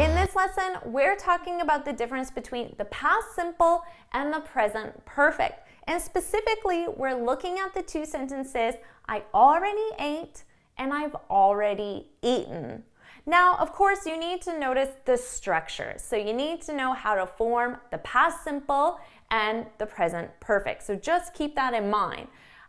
In this lesson, we're talking about the difference between the past simple and the present perfect. And specifically, we're looking at the two sentences, I already ate and I've already eaten. Now, of course, you need to notice the structure. So you need to know how to form the past simple and the present perfect. So just keep that in mind.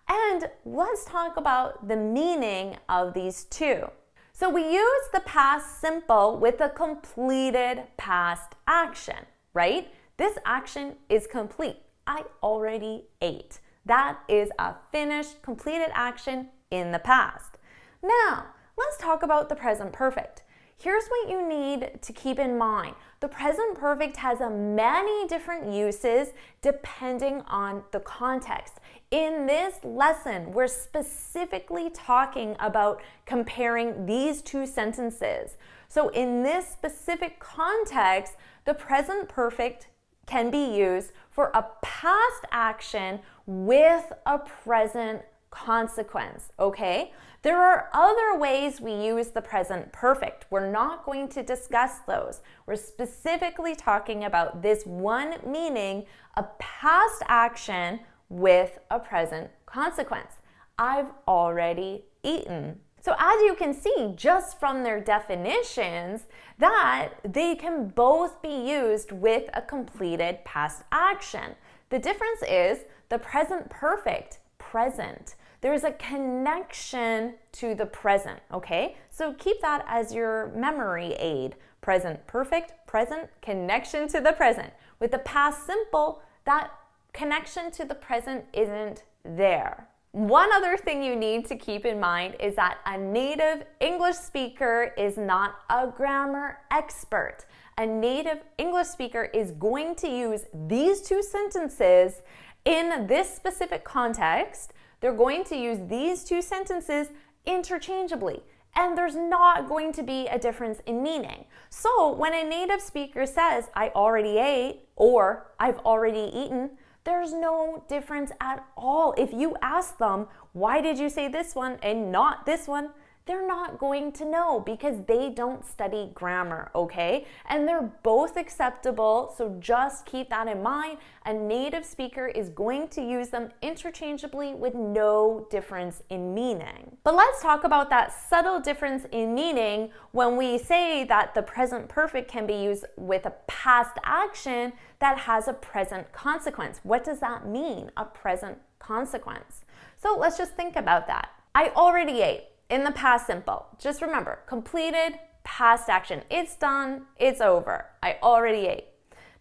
And let's talk about the meaning of these two. So we use the past simple with a completed past action, right? This action is complete. I already ate. That is a finished, completed action in the past. Now, let's talk about the present perfect. Here's what you need to keep in mind. The present perfect has many different uses depending on the context. In this lesson, we're specifically talking about comparing these two sentences. So in this specific context, the present perfect can be used for a past action with a present consequence, okay? There are other ways we use the present perfect. We're not going to discuss those. We're specifically talking about this one meaning, a past action with a present consequence. I've already eaten. So as you can see just from their definitions that they can both be used with a completed past action. The difference is the present perfect, present. There's a connection to the present, okay? So keep that as your memory aid. Present perfect, present, connection to the present. With the past simple, that connection to the present isn't there. One other thing you need to keep in mind is that a native English speaker is not a grammar expert. A native English speaker is going to use these two sentences in this specific context. They're going to use these two sentences interchangeably, and there's not going to be a difference in meaning. So when a native speaker says, I already ate, or I've already eaten, there's no difference at all. If you ask them, why did you say this one and not this one? They're not going to know because they don't study grammar, okay? And they're both acceptable, so just keep that in mind. A native speaker is going to use them interchangeably with no difference in meaning. But let's talk about that subtle difference in meaning when we say that the present perfect can be used with a past action that has a present consequence. What does that mean, a present consequence? So let's just think about that. I already ate. In the past simple, just remember, completed past action. It's done, it's over. I already ate.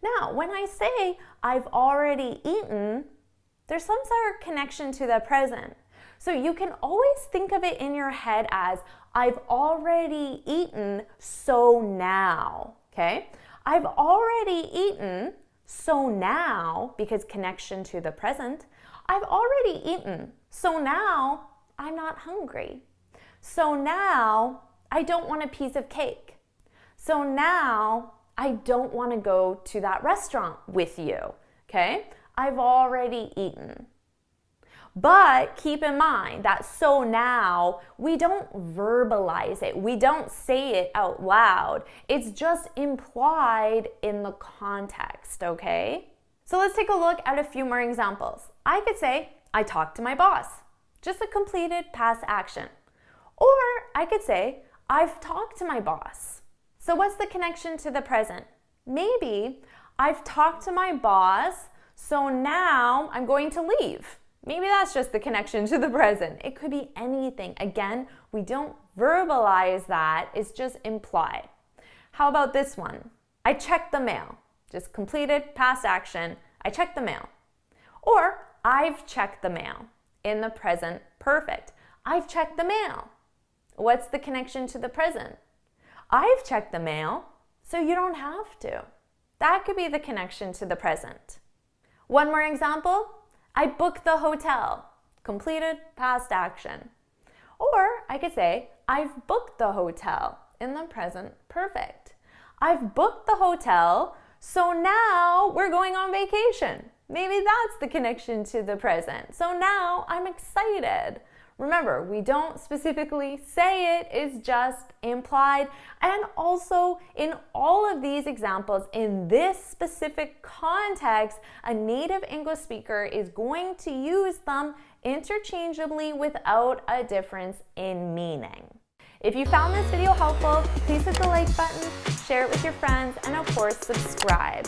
Now, when I say I've already eaten, there's some sort of connection to the present. So you can always think of it in your head as I've already eaten, so now, okay? I've already eaten, so now, because connection to the present, I've already eaten, so now I'm not hungry. So now, I don't want a piece of cake. So now, I don't want to go to that restaurant with you, okay? I've already eaten. But keep in mind that so now, we don't verbalize it. We don't say it out loud. It's just implied in the context, okay? So let's take a look at a few more examples. I could say, I talked to my boss. Just a completed past action. Or I could say, I've talked to my boss. So what's the connection to the present? Maybe I've talked to my boss, so now I'm going to leave. Maybe that's just the connection to the present. It could be anything. Again, we don't verbalize that, it's just implied. How about this one? I checked the mail. Just completed past action. I checked the mail. Or I've checked the mail in the present perfect. I've checked the mail. What's the connection to the present? I've checked the mail, so you don't have to. That could be the connection to the present. One more example. I booked the hotel. Completed past action. Or I could say, I've booked the hotel in the present perfect. I've booked the hotel, so now we're going on vacation. Maybe that's the connection to the present. So now I'm excited. Remember, we don't specifically say it, it's just implied. And also, in all of these examples, in this specific context, a native English speaker is going to use them interchangeably without a difference in meaning. If you found this video helpful, please hit the like button, share it with your friends, and of course, subscribe.